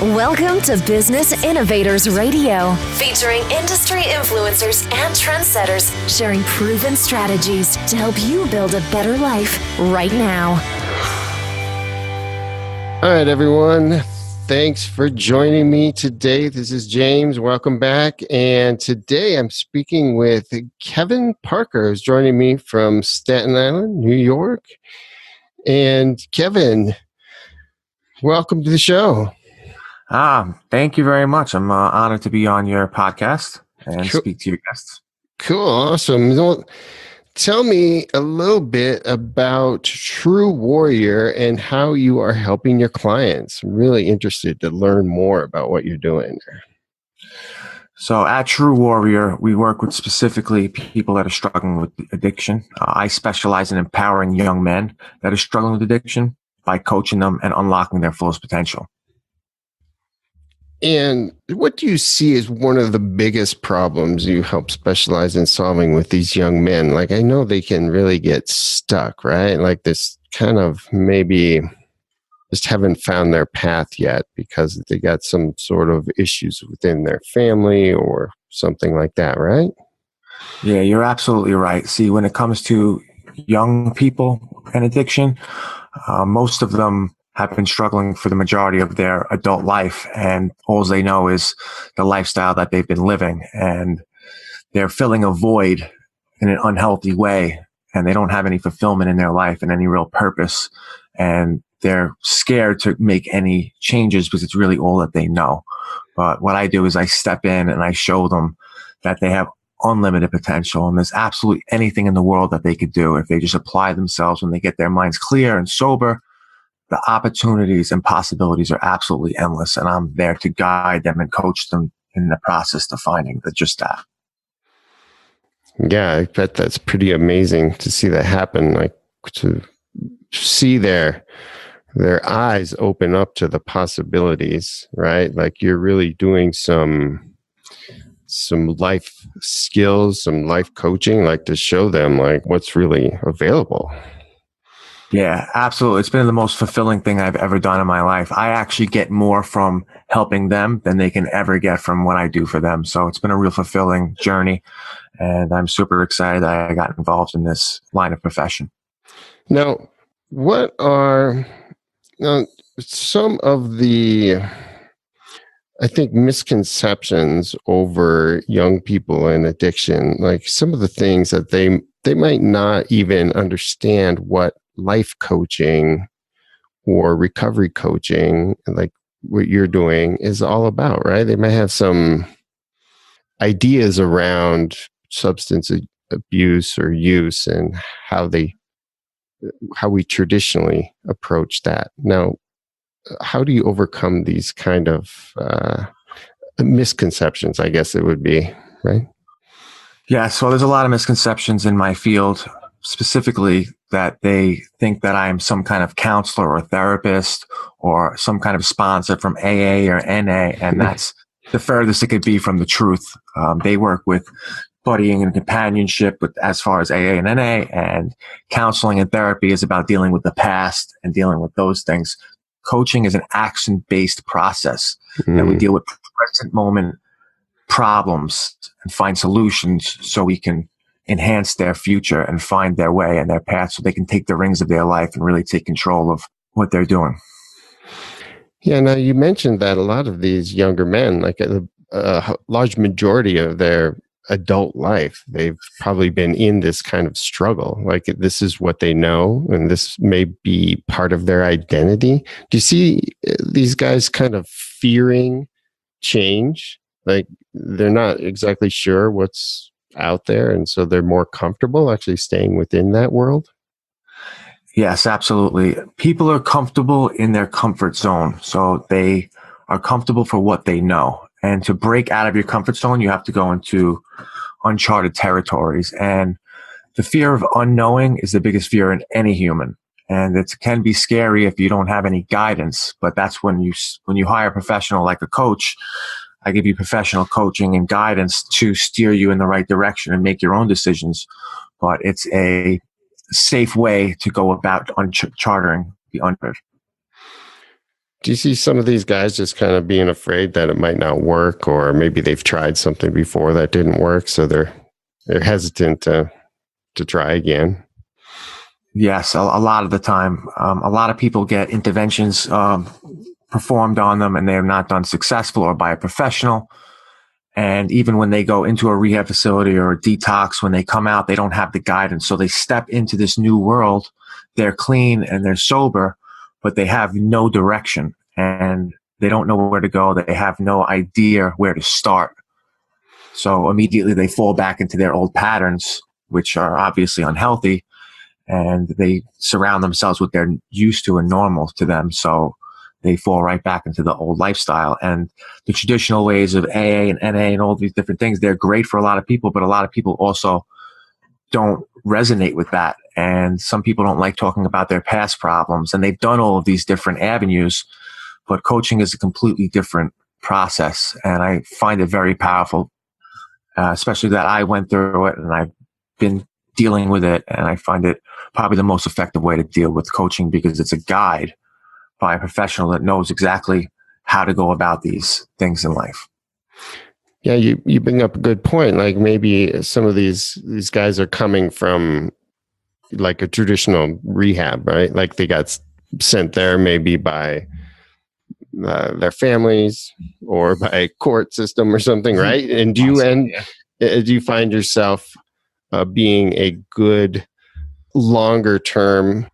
Welcome to Business Innovators Radio, featuring industry influencers and trendsetters sharing proven strategies to help you build a better life right now. All right, everyone. Thanks for joining me today. This is James. Welcome back. And today I'm speaking with Kevin Parker, who's joining me from Staten Island, New York. And Kevin, welcome to the show. Thank you very much. I'm honored to be on your podcast and speak to your guests. Cool. Awesome. Tell me a little bit about True Warrior and how you are helping your clients. I'm really interested to learn more about what you're doing there. So at True Warrior, we work with specifically people that are struggling with addiction. I specialize in empowering young men that are struggling with addiction by coaching them and unlocking their fullest potential. And what do you see as one of the biggest problems you help specialize in solving with these young men? Like, I know they can really get stuck, right? Like this kind of maybe just haven't found their path yet because they got some sort of issues within their family or something like that, right? Yeah, you're absolutely right. See, when it comes to young people and addiction, most of them have been struggling for the majority of their adult life, and all they know is the lifestyle that they've been living, and they're filling a void in an unhealthy way, and they don't have any fulfillment in their life and any real purpose, and they're scared to make any changes because it's really all that they know. But what I do is I step in and I show them that they have unlimited potential, and there's absolutely anything in the world that they could do if they just apply themselves. When they get their minds clear and sober, the opportunities and possibilities are absolutely endless, and I'm there to guide them and coach them in the process to finding just that. Yeah, I bet that's pretty amazing to see that happen, like to see their eyes open up to the possibilities, right? Like you're really doing some life skills, some life coaching, like to show them like what's really available. Yeah, absolutely. It's been the most fulfilling thing I've ever done in my life. I actually get more from helping them than they can ever get from what I do for them. So it's been a real fulfilling journey, and I'm super excited that I got involved in this line of profession. Now, what are some of the, I think, misconceptions over young people and addiction, like some of the things that they might not even understand what life coaching or recovery coaching, like what you're doing, is all about, right? They might have some ideas around substance abuse or use and how we traditionally approach that. Now, how do you overcome these kind of misconceptions, I guess it would be, right? Yeah, so there's a lot of misconceptions in my field, specifically that they think that I'm some kind of counselor or therapist or some kind of sponsor from AA or NA, and that's the furthest it could be from the truth. They work with buddying and companionship with as far as AA and NA, and counseling and therapy is about dealing with the past and dealing with those things. Coaching is an action-based process that we deal with present moment problems and find solutions so we can enhance their future and find their way and their path so they can take the reins of their life and really take control of what they're doing. Yeah, now you mentioned that a lot of these younger men, like a large majority of their adult life, they've probably been in this kind of struggle. Like this is what they know, and this may be part of their identity. Do you see these guys kind of fearing change? Like they're not exactly sure what's out there, and so they're more comfortable actually staying within that world? Yes, absolutely. People are comfortable in their comfort zone, so they are comfortable for what they know. And to break out of your comfort zone, you have to go into uncharted territories. And the fear of unknowing is the biggest fear in any human. And it can be scary if you don't have any guidance. But that's when you hire a professional like a coach. I give you professional coaching and guidance to steer you in the right direction and make your own decisions. But it's a safe way to go about charting the unknown. Do you see some of these guys just kind of being afraid that it might not work, or maybe they've tried something before that didn't work, so they're hesitant to try again? Yes, a lot of the time. A lot of people get interventions performed on them and they have not done successful or by a professional. And even when they go into a rehab facility or a detox, when they come out, they don't have the guidance. So they step into this new world. They're clean and they're sober, but they have no direction and they don't know where to go. They have no idea where to start. So immediately they fall back into their old patterns, which are obviously unhealthy, and they surround themselves with their used to and normal to them. So they fall right back into the old lifestyle. And the traditional ways of AA and NA and all these different things, they're great for a lot of people, but a lot of people also don't resonate with that. And some people don't like talking about their past problems, and they've done all of these different avenues, but coaching is a completely different process. And I find it very powerful, especially that I went through it and I've been dealing with it. And I find it probably the most effective way to deal with coaching because it's a guide by a professional that knows exactly how to go about these things in life. Yeah, you bring up a good point. Like maybe some of these guys are coming from like a traditional rehab, right? Like they got sent there maybe by their families or by a court system or something, right? And do you find yourself being a good longer term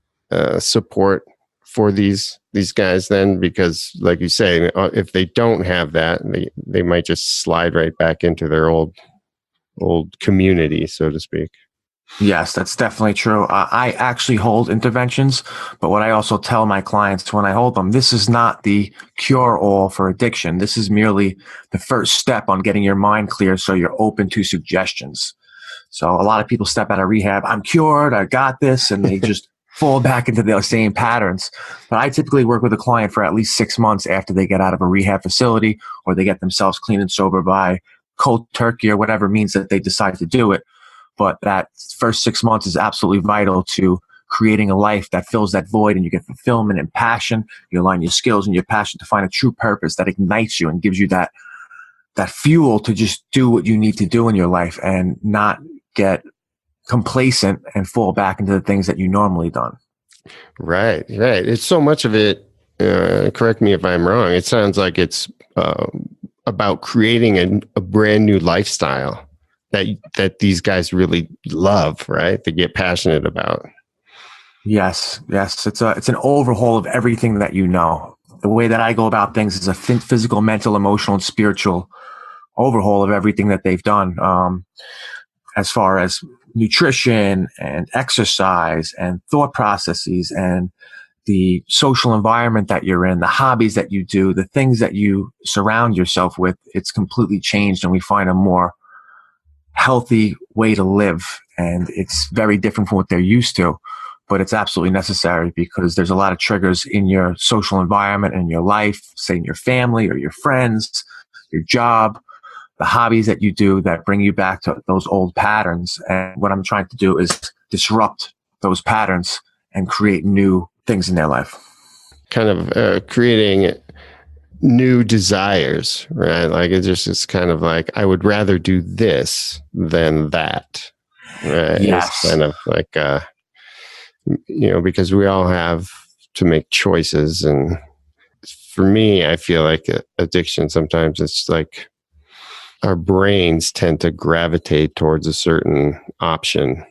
support for these guys then? Because like you say, if they don't have that, they might just slide right back into their old community, so to speak. Yes, that's definitely true. I actually hold interventions, but what I also tell my clients when I hold them, this is not the cure-all for addiction. This is merely the first step on getting your mind clear so you're open to suggestions. So a lot of people step out of rehab, I'm cured, I got this, and they just fall back into the same patterns. But I typically work with a client for at least 6 months after they get out of a rehab facility or they get themselves clean and sober by cold turkey or whatever means that they decide to do it. But that first 6 months is absolutely vital to creating a life that fills that void, and you get fulfillment and passion. You align your skills and your passion to find a true purpose that ignites you and gives you that fuel to just do what you need to do in your life and not get complacent and fall back into the things that you normally done. Right. It's so much of it. Correct me if I'm wrong. It sounds like it's about creating a brand new lifestyle that these guys really love, right? They get passionate about. Yes. It's an overhaul of everything that you know. The way that I go about things is a physical, mental, emotional, and spiritual overhaul of everything that they've done. As far as nutrition and exercise and thought processes and the social environment that you're in, the hobbies that you do, the things that you surround yourself with, it's completely changed, and we find a more healthy way to live. And it's very different from what they're used to, but it's absolutely necessary because there's a lot of triggers in your social environment and your life, say in your family or your friends, your job, the hobbies that you do that bring you back to those old patterns. And what I'm trying to do is disrupt those patterns and create new things in their life. Kind of creating new desires, right? Like it's kind of like, I would rather do this than that, right? Yes. It's kind of like, because we all have to make choices. And for me, I feel like addiction, sometimes it's like our brains tend to gravitate towards a certain option.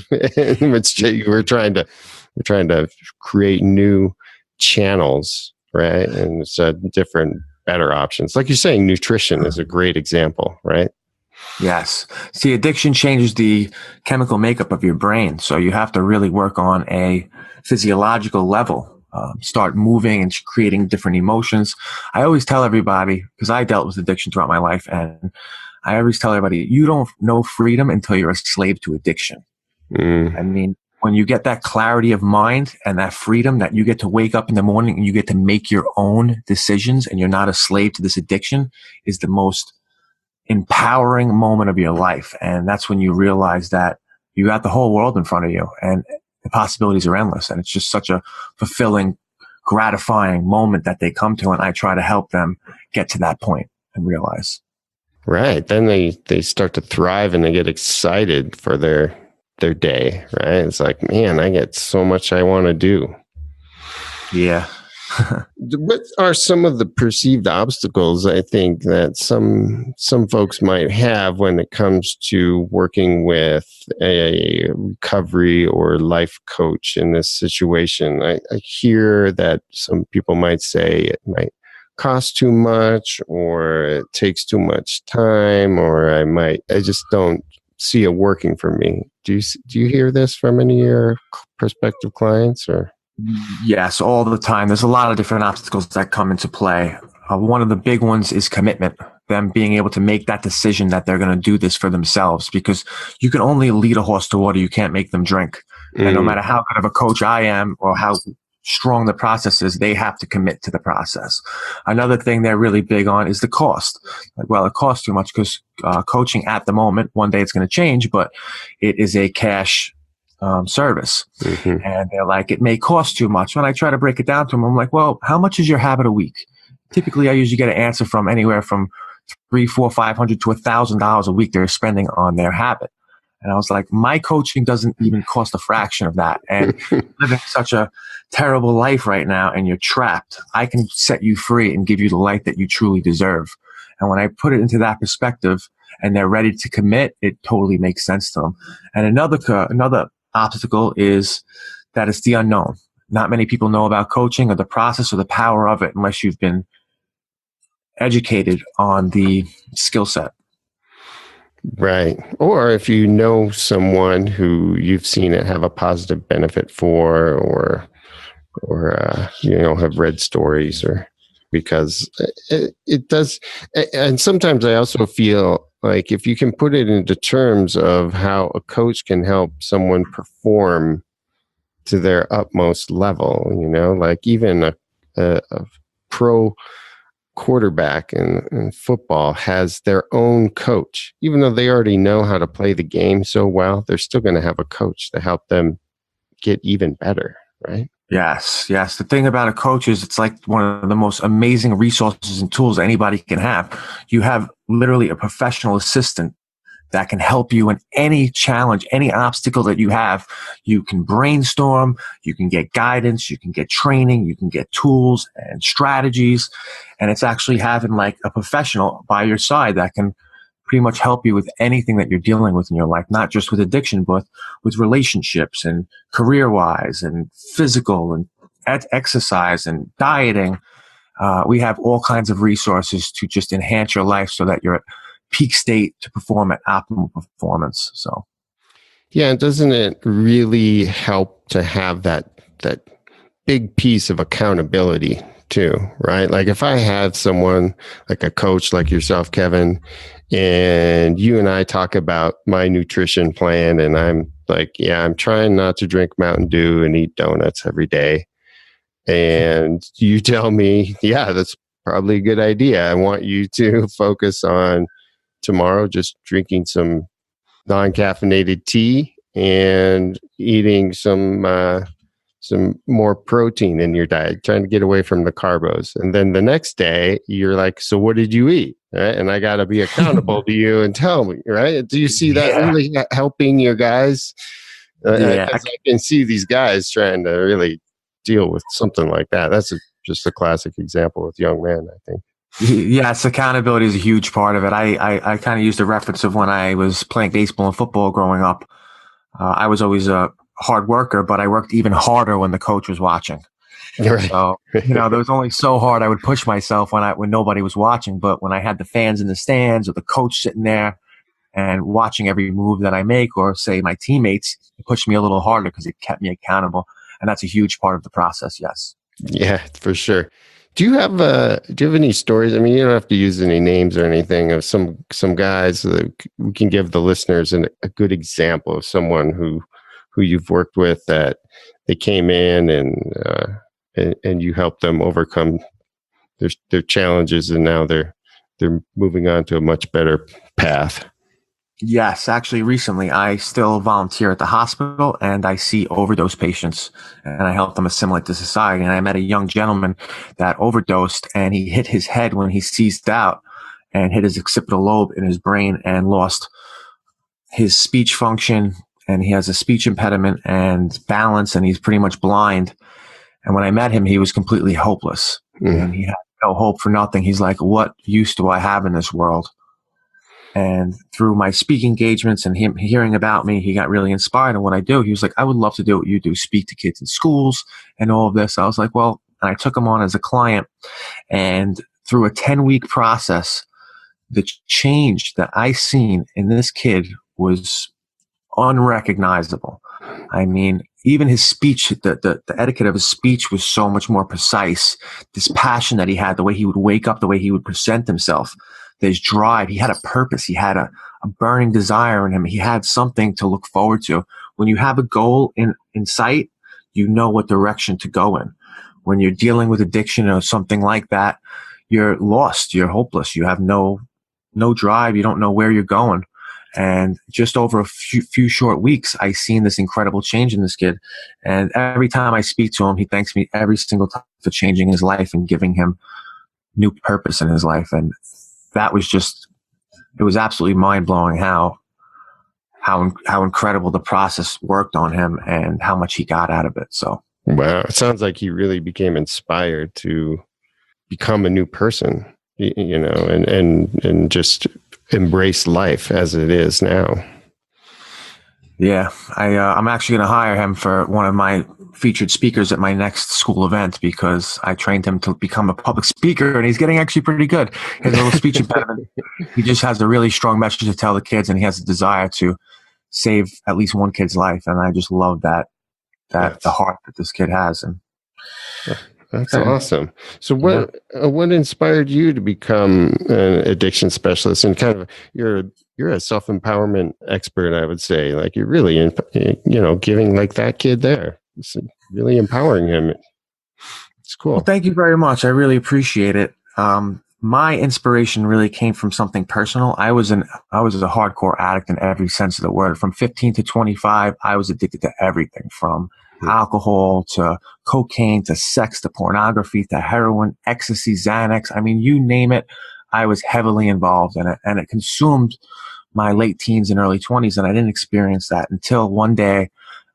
We're trying to create new channels, right? And it's different, better options. Like you're saying, nutrition is a great example, right? Yes. See, addiction changes the chemical makeup of your brain. So you have to really work on a physiological level. Start moving and creating different emotions. I always tell everybody, because I dealt with addiction throughout my life, and I always tell everybody, you don't know freedom until you're a slave to addiction. I mean, when you get that clarity of mind and that freedom that you get to wake up in the morning and you get to make your own decisions and you're not a slave to this addiction, is the most empowering moment of your life. And that's when you realize that you got the whole world in front of you and the possibilities are endless. And it's just such a fulfilling gratifying moment that they come to, and I try to help them get to that point and realize. Right. Then they start to thrive and they get excited for their day, right? It's like, man, I get so much I want to do. Yeah. What are some of the perceived obstacles I think that some folks might have when it comes to working with a recovery or life coach in this situation? I hear that some people might say it might cost too much, or it takes too much time, or I just don't see it working for me. Do you hear this from any of your prospective clients, or? Yes, all the time. There's a lot of different obstacles that come into play. One of the big ones is commitment, them being able to make that decision that they're going to do this for themselves, because you can only lead a horse to water. You can't make them drink. And no matter how good of a coach I am or how strong the process is, they have to commit to the process. Another thing they're really big on is the cost. Like, well, it costs too much because coaching at the moment, one day it's going to change, but it is a cash service. Mm-hmm. And they're like, it may cost too much. When I try to break it down to them, I'm like, well, how much is your habit a week? Typically, I usually get an answer from anywhere from $300, $400, $500 to $1,000 a week they're spending on their habit. And I was like, my coaching doesn't even cost a fraction of that. And living such a terrible life right now, and you're trapped, I can set you free and give you the life that you truly deserve. And when I put it into that perspective and they're ready to commit, it totally makes sense to them. And another obstacle is that it's the unknown. Not many people know about coaching or the process or the power of it unless you've been educated on the skill set. Right. Or if you know someone who you've seen it have a positive benefit for, or have read stories, or because it does. And sometimes I also feel like if you can put it into terms of how a coach can help someone perform to their utmost level, like even a pro quarterback in football has their own coach. Even though they already know how to play the game so well, they're still going to have a coach to help them get even better, right? Yes. The thing about a coach is it's like one of the most amazing resources and tools anybody can have. You have literally a professional assistant that can help you in any challenge, any obstacle that you have. You can brainstorm, you can get guidance, you can get training, you can get tools and strategies. And it's actually having like a professional by your side that can pretty much help you with anything that you're dealing with in your life, not just with addiction, but with relationships and career-wise and physical and exercise and dieting. We have all kinds of resources to just enhance your life so that you're at peak state to perform at optimal performance. So, yeah, doesn't it really help to have that big piece of accountability too, right? Like if I had someone like a coach like yourself, Kevin, and you and I talk about my nutrition plan, and I'm like, yeah, I'm trying not to drink Mountain Dew and eat donuts every day. And you tell me, yeah, that's probably a good idea. I want you to focus on tomorrow just drinking some non-caffeinated tea and eating some more protein in your diet, trying to get away from the carbos. And then the next day you're like, so what did you eat? Right? And I got to be accountable to you and tell me, right? Do you see that really helping your guys? I can see these guys trying to really deal with something like that. That's just a classic example with young men, I think. Yes, accountability is a huge part of it. I kind of used a reference of when I was playing baseball and football growing up. I was always a hard worker, but I worked even harder when the coach was watching. Right. So, there was only so hard I would push myself when nobody was watching. But when I had the fans in the stands or the coach sitting there and watching every move that I make, or say my teammates, it pushed me a little harder because it kept me accountable. And that's a huge part of the process. Yes. Yeah, for sure. Do you have any stories? I mean, you don't have to use any names or anything of some guys that we can give the listeners a good example of someone who you've worked with that they came in and you helped them overcome their challenges, and now they're moving on to a much better path. Yes, actually, recently I still volunteer at the hospital and I see overdose patients and I help them assimilate to society. And I met a young gentleman that overdosed and he hit his head when he seized out and hit his occipital lobe in his brain and lost his speech function. And he has a speech impediment and balance and he's pretty much blind. And when I met him, he was completely hopeless and he had no hope for nothing. He's like, what use do I have in this world? And through my speaking engagements and him hearing about me, he got really inspired in what I do. He was like, I would love to do what you do, speak to kids in schools and all of this. I was like, well, and I took him on as a client. And through a 10-week process, the change that I seen in this kid was unrecognizable. I mean, even his speech, the etiquette of his speech was so much more precise. This passion that he had, the way he would wake up, the way he would present himself, his drive, he had a purpose. He had a burning desire in him. He had something to look forward to. When you have a goal in sight, you know what direction to go in. When you're dealing with addiction or something like that, you're lost. You're hopeless. You have no drive. You don't know where you're going. And just over a few short weeks, I seen this incredible change in this kid. And every time I speak to him, he thanks me every single time for changing his life and giving him new purpose in his life. And that was just, it was absolutely mind blowing how incredible the process worked on him and how much he got out of it. So, wow. It sounds like he really became inspired to become a new person, you know, and just embrace life as it is now. Yeah, I'm actually going to hire him for one of my featured speakers at my next school event because I trained him to become a public speaker and he's getting actually pretty good. He has a little speech impediment. He just has a really strong message to tell the kids and he has a desire to save at least one kid's life. And I just love the heart that this kid has. And that's awesome. So what inspired you to become an addiction specialist and kind of you're a self-empowerment expert, I would say. Like you're really, giving like that kid there. It's really empowering him. It's cool. Well, thank you very much. I really appreciate it. My inspiration really came from something personal. I was a hardcore addict in every sense of the word. From 15 to 25, I was addicted to everything from alcohol to cocaine to sex to pornography to heroin, ecstasy, Xanax. I mean, you name it. I was heavily involved in it and it consumed my late teens and early 20s. And I didn't experience that until one day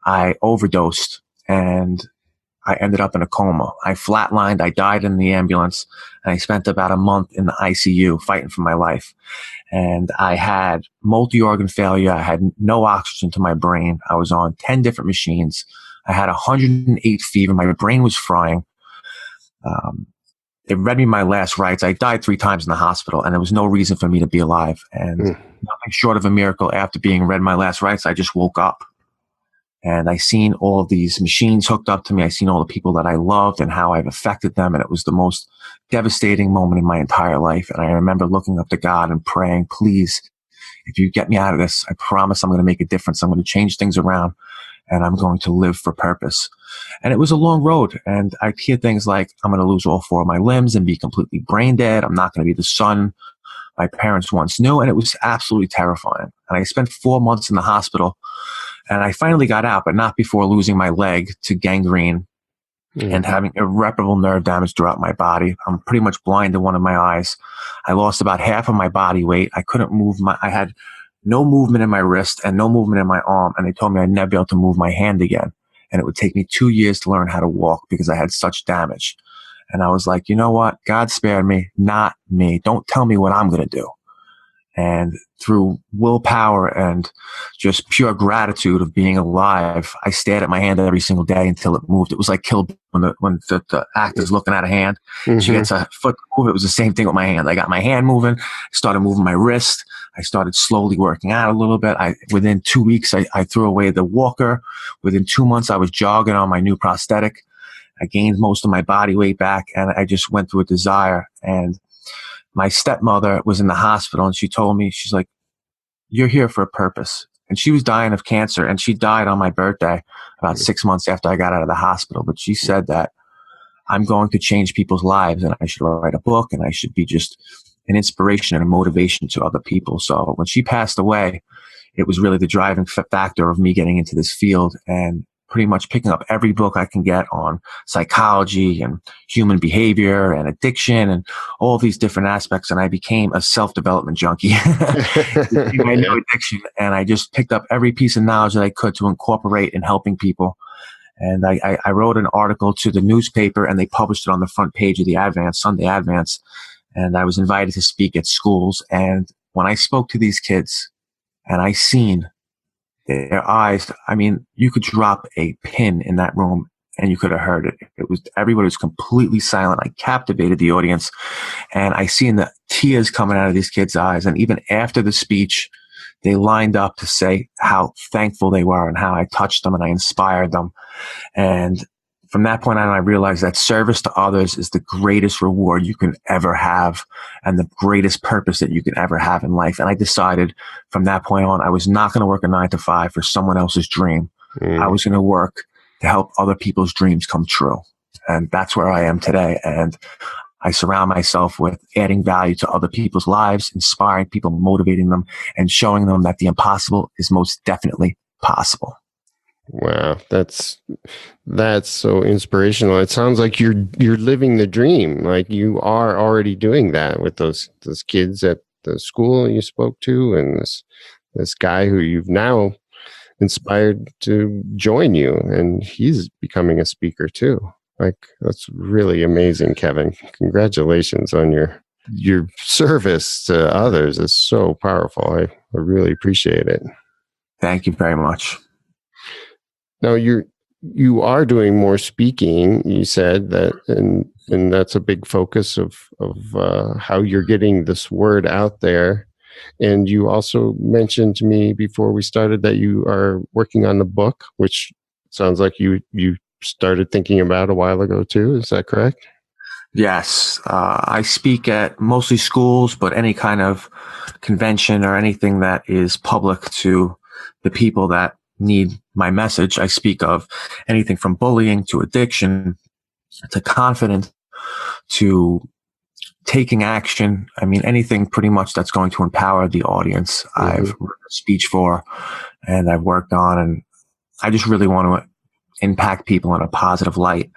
I overdosed and I ended up in a coma. I flatlined. I died in the ambulance and I spent about a month in the ICU fighting for my life. And I had multi-organ failure. I had no oxygen to my brain. I was on 10 different machines. I had 108 fever. My brain was frying. They read me my last rites. I died 3 times in the hospital and there was no reason for me to be alive. And nothing short of a miracle, after being read my last rites, I just woke up. And I seen all of these machines hooked up to me. I seen all the people that I loved and how I've affected them. And it was the most devastating moment in my entire life. And I remember looking up to God and praying, please, if you get me out of this, I promise I'm going to make a difference. I'm going to change things around and I'm going to live for purpose. And it was a long road. And I'd hear things like, I'm going to lose all 4 of my limbs and be completely brain dead. I'm not going to be the son my parents once knew. And it was absolutely terrifying. And I spent 4 months in the hospital. And I finally got out, but not before losing my leg to gangrene and having irreparable nerve damage throughout my body. I'm pretty much blind in one of my eyes. I lost about half of my body weight. I couldn't move I had no movement in my wrist and no movement in my arm. And they told me I'd never be able to move my hand again. And it would take me 2 years to learn how to walk because I had such damage. And I was like, you know what? God spared me, not me. Don't tell me what I'm going to do. And through willpower and just pure gratitude of being alive, I stared at my hand every single day until it moved. It was like Kill when the actor's looking at a hand. She gets a foot to move. It was the same thing with my hand. I got my hand moving, started moving my wrist. I started slowly working out a little bit. Within 2 weeks, I threw away the walker. Within 2 months, I was jogging on my new prosthetic. I gained most of my body weight back and I just went through a desire. And my stepmother was in the hospital and she told me, she's like, you're here for a purpose. And she was dying of cancer and she died on my birthday about 6 months after I got out of the hospital. But she said that I'm going to change people's lives and I should write a book and I should be just an inspiration and a motivation to other people. So when she passed away, it was really the driving factor of me getting into this field and pretty much picking up every book I can get on psychology and human behavior and addiction and all these different aspects. And I became a self-development junkie. I know addiction. And I just picked up every piece of knowledge that I could to incorporate in helping people. And I wrote an article to the newspaper, and they published it on the front page of the Advance, Sunday Advance. And I was invited to speak at schools. And when I spoke to these kids and I seen their eyes, I mean, you could drop a pin in that room and you could have heard it. Everybody was completely silent. I captivated the audience, and I seen the tears coming out of these kids' eyes. And even after the speech, they lined up to say how thankful they were and how I touched them and I inspired them. And from that point on, I realized that service to others is the greatest reward you can ever have and the greatest purpose that you can ever have in life. And I decided from that point on, I was not going to work a 9 to 5 for someone else's dream. I was going to work to help other people's dreams come true. And that's where I am today. And I surround myself with adding value to other people's lives, inspiring people, motivating them, and showing them that the impossible is most definitely possible. Wow, that's so inspirational. It sounds like you're living the dream. Like you are already doing that with those kids at the school you spoke to, and this guy who you've now inspired to join you, and he's becoming a speaker too. Like that's really amazing, Kevin. Congratulations on your service to others. It's so powerful. I really appreciate it. Thank you very much. Now you are doing more speaking. You said that, and that's a big focus of how you're getting this word out there. And you also mentioned to me before we started that you are working on the book, which sounds like you started thinking about a while ago too. Is that correct? Yes. I speak at mostly schools, but any kind of convention or anything that is public to the people that need my message. I speak of anything from bullying to addiction to confidence to taking action. I mean, anything pretty much that's going to empower the audience. I've written a speech for, and I've worked on, and I just really want to impact people in a positive light.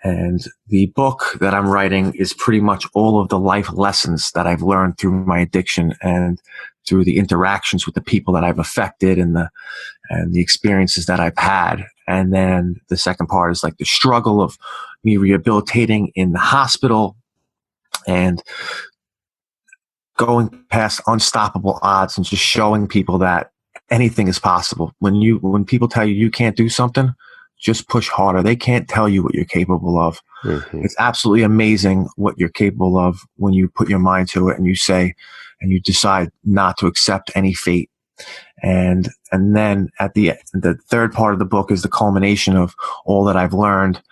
And the book that I'm writing is pretty much all of the life lessons that I've learned through my addiction and through the interactions with the people that I've affected and the experiences that I've had. And then the second part is like the struggle of me rehabilitating in the hospital and going past unstoppable odds and just showing people that anything is possible. When people tell you you can't do something, just push harder. They can't tell you what you're capable of. Mm-hmm. It's absolutely amazing what you're capable of when you put your mind to it and you say, and you decide not to accept any fate. And then at the third part of the book is the culmination of all that I've learned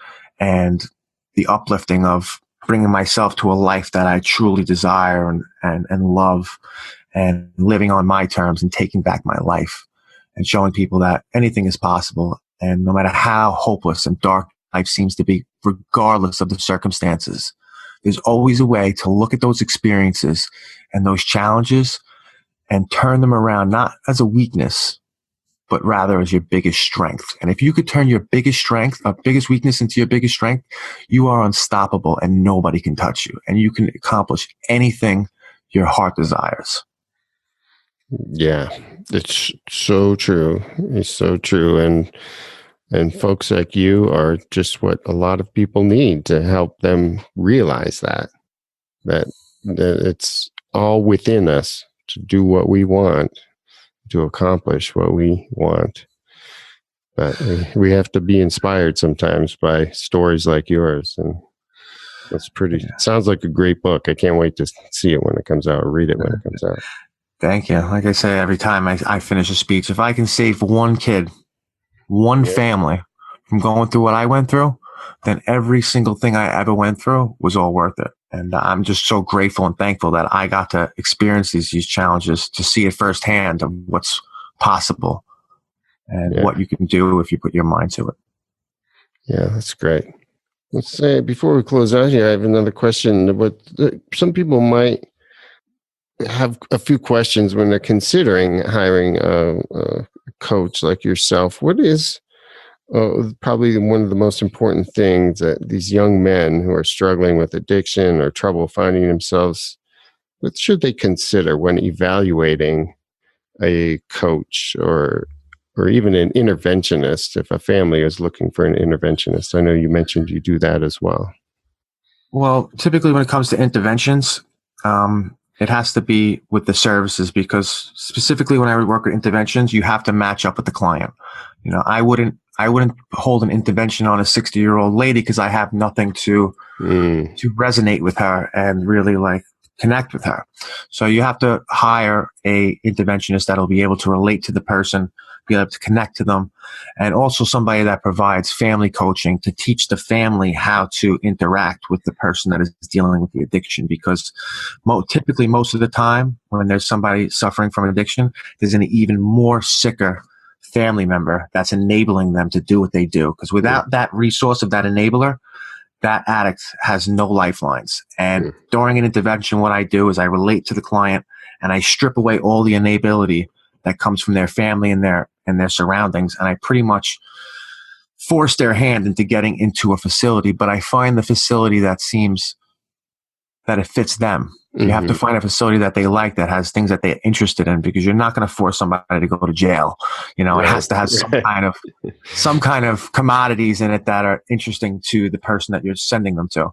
and the uplifting of bringing myself to a life that I truly desire and love, and living on my terms and taking back my life and showing people that anything is possible. And no matter how hopeless and dark life seems to be, regardless of the circumstances, there's always a way to look at those experiences and those challenges and turn them around, not as a weakness, but rather as your biggest strength. And if you could turn your biggest weakness into your biggest strength, you are unstoppable and nobody can touch you. And you can accomplish anything your heart desires. Yeah, it's so true. It's so true. And folks like you are just what a lot of people need to help them realize that it's all within us to do what we want, to accomplish what we want. But we have to be inspired sometimes by stories like yours. And that's sounds like a great book. I can't wait to see it when it comes out or read it when it comes out. Thank you. Like I say, every time I finish a speech, if I can save one kid, one family from going through what I went through, then every single thing I ever went through was all worth it. And I'm just so grateful and thankful that I got to experience these challenges, to see it firsthand of what's possible and what you can do if you put your mind to it. Yeah, that's great. Let's say, before we close out here, I have another question. But some people might have a few questions when they're considering hiring a coach like yourself. What is probably one of the most important things that these young men who are struggling with addiction or trouble finding themselves, what should they consider when evaluating a coach or even an interventionist if a family is looking for an interventionist? I know you mentioned you do that as well. Well, typically when it comes to interventions, it has to be with the services, because specifically when I would work with interventions, you have to match up with the client. I wouldn't hold an intervention on a 60-year-old lady because I have nothing to resonate with her and really connect with her. So you have to hire a interventionist that'll be able to relate to the person, be able to connect to them, and also somebody that provides family coaching to teach the family how to interact with the person that is dealing with the addiction. Because typically most of the time when there's somebody suffering from addiction, there's an even more sicker family member that's enabling them to do what they do. Because without that resource of that enabler, that addict has no lifelines. And during an intervention, what I do is I relate to the client and I strip away all the enability that comes from their family and their surroundings. And I pretty much force their hand into getting into a facility, but I find the facility that seems that it fits them. You have to find a facility that they like, that has things that they're interested in, because you're not going to force somebody to go to jail. It has to have some kind of commodities in it that are interesting to the person that you're sending them to.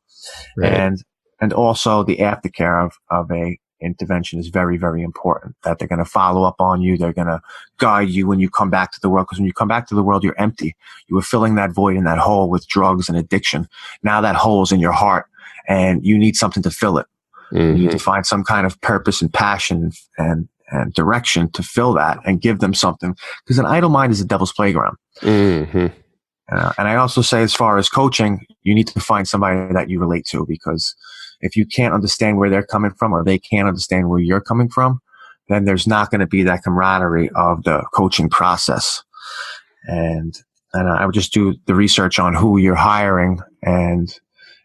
Right. And also the aftercare of a intervention is very, very important, that they're going to follow up on you. They're going to guide you when you come back to the world, because when you come back to the world, you're empty. You were filling that void and that hole with drugs and addiction. Now that hole's in your heart and you need something to fill it. You need to find some kind of purpose and passion and direction to fill that and give them something, because an idle mind is a devil's playground. And I also say, as far as coaching, you need to find somebody that you relate to, because if you can't understand where they're coming from, or they can't understand where you're coming from, then there's not going to be that camaraderie of the coaching process. And I would just do the research on who you're hiring and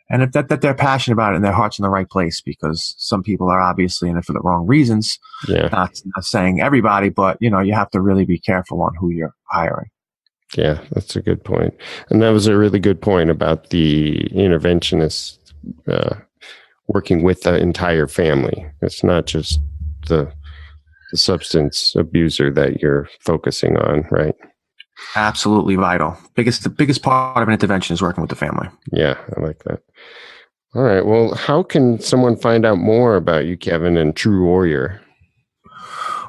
if that they're passionate about it and their heart's in the right place, because some people are obviously in it for the wrong reasons. Yeah. Not saying everybody, but you have to really be careful on who you're hiring. Yeah, that's a good point. And that was a really good point about the interventionist working with the entire family. It's not just the substance abuser that you're focusing on, right? Absolutely vital. The biggest part of an intervention is working with the family. Yeah, I like that. All right. Well, how can someone find out more about you, Kevin, and True Warrior?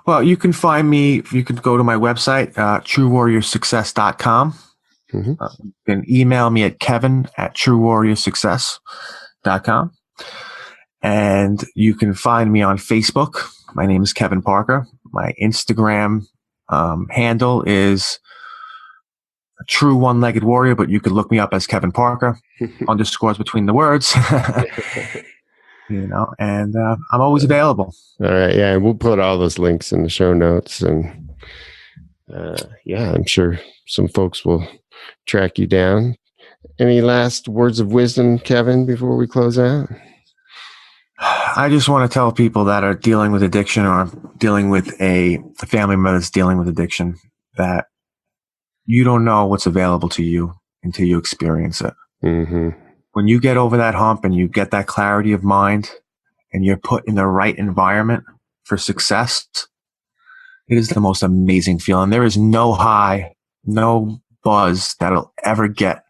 Well, you can find me. You can go to my website, truewarriorsuccess.com. You can email me at kevin@truewarriorsuccess.com. And you can find me on Facebook. My name is Kevin Parker. My Instagram handle is True One-Legged Warrior, but you could look me up as Kevin Parker, underscores between the words, and I'm always available. All right. Yeah. And we'll put all those links in the show notes, and I'm sure some folks will track you down. Any last words of wisdom, Kevin, before we close out? I just want to tell people that are dealing with addiction, or dealing with a family member that's dealing with addiction, that you don't know what's available to you until you experience it. When you get over that hump and you get that clarity of mind and you're put in the right environment for success, it is the most amazing feeling. There is no high, no buzz that'll ever get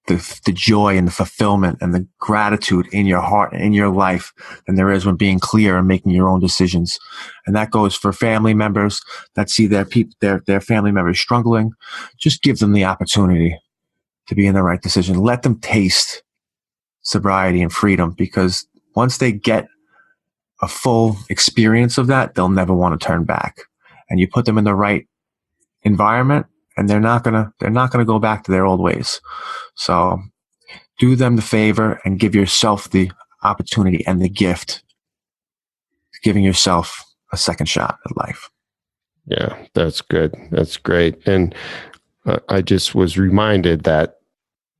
the joy and the fulfillment and the gratitude in your heart and in your life than there is when being clear and making your own decisions. And that goes for family members that see their family members struggling. Just give them the opportunity to be in the right decision. Let them taste sobriety and freedom, because once they get a full experience of that, they'll never want to turn back. And you put them in the right environment, and they're not gonna go back to their old ways. So do them the favor and give yourself the opportunity and the gift of giving yourself a second shot at life. Yeah, that's good. That's great. And I just was reminded that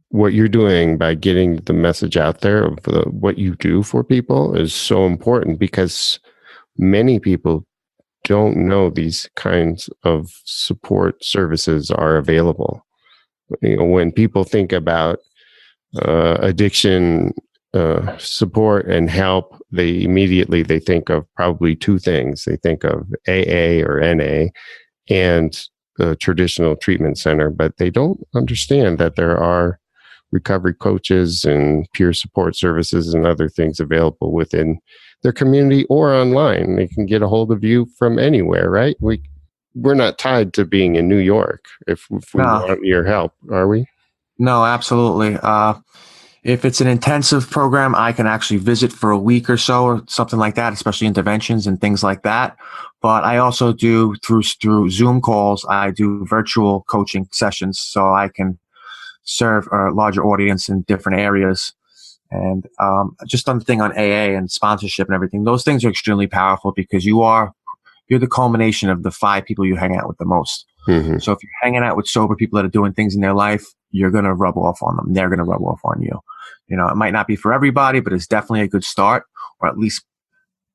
what you're doing by getting the message out there of what you do for people is so important, because many people don't know these kinds of support services are available. When people think about addiction support and help, they immediately think of probably two things. They think of AA or NA and the traditional treatment center, but they don't understand that there are recovery coaches and peer support services and other things available within their community or online. They can get a hold of you from anywhere, right? We're not tied to being in New York if we want your help, are we? No, absolutely. If it's an intensive program, I can actually visit for a week or so or something like that, especially interventions and things like that. But I also do through Zoom calls, I do virtual coaching sessions so I can serve a larger audience in different areas. And just on the thing on AA and sponsorship and everything, those things are extremely powerful because you're the culmination of the 5 people you hang out with the most. Mm-hmm. So if you're hanging out with sober people that are doing things in their life, you're going to rub off on them. They're going to rub off on you. You know, it might not be for everybody, but it's definitely a good start, or at least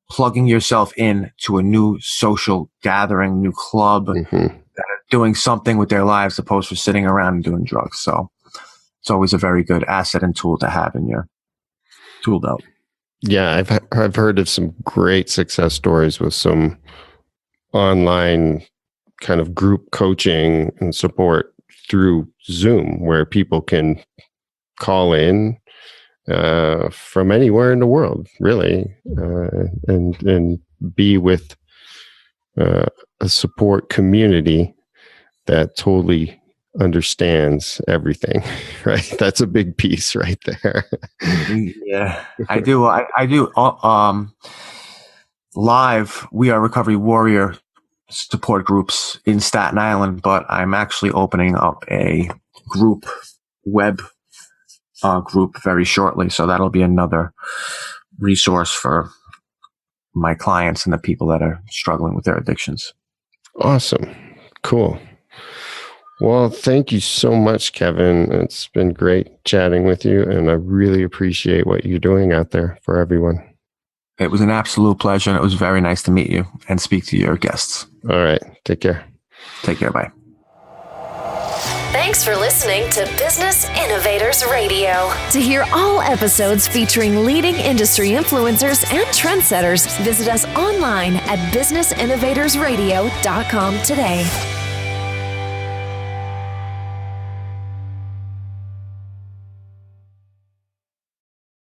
plugging yourself in to a new social gathering, new club Mm-hmm. that are doing something with their lives opposed to sitting around and doing drugs. So it's always a very good asset and tool to have in your tool belt. Yeah, I've heard of some great success stories with some online kind of group coaching and support through Zoom, where people can call in from anywhere in the world, really, and be with a support community that totally understands everything, right? That's a big piece right there. Yeah, I do. I do. Live, we are Recovery Warrior support groups in Staten Island, but I'm actually opening up a group web group very shortly. So that'll be another resource for my clients and the people that are struggling with their addictions. Awesome. Cool. Well, thank you so much, Kevin. It's been great chatting with you, and I really appreciate what you're doing out there for everyone. It was an absolute pleasure, and it was very nice to meet you and speak to your guests. All right. Take care. Take care. Bye. Thanks for listening to Business Innovators Radio. To hear all episodes featuring leading industry influencers and trendsetters, visit us online at businessinnovatorsradio.com today.